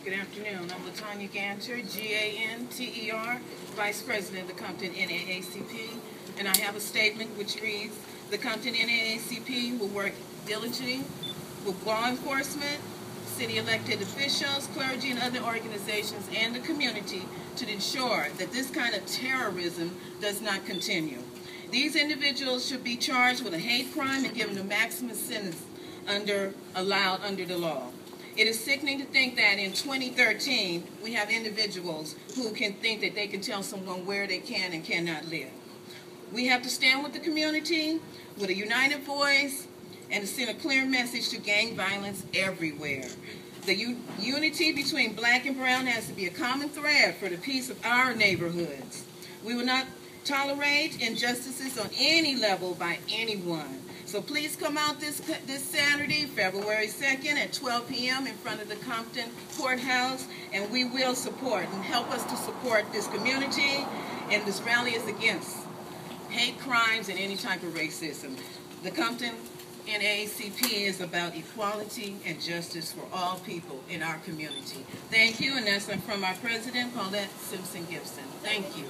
Good afternoon. I'm Latanya Ganter, Ganter, Vice President of the Compton NAACP, and I have a statement which reads, the Compton NAACP will work diligently with law enforcement, city elected officials, clergy, and other organizations and the community to ensure that this kind of terrorism does not continue. These individuals should be charged with a hate crime and given the maximum sentence allowed under the law. It is sickening to think that in 2013, we have individuals who can think that they can tell someone where they can and cannot live. We have to stand with the community with a united voice and to send a clear message to gang violence everywhere. The unity between black and brown has to be a common thread for the peace of our neighborhoods. We will not tolerate injustices on any level by anyone. So please come out this Saturday, February 2nd at 12 p.m. in front of the Compton Courthouse, and we will support and help us to support this community. And this rally is against hate crimes and any type of racism. The Compton NAACP is about equality and justice for all people in our community. Thank you, and that's from our president, Paulette Simpson Gibson. Thank you.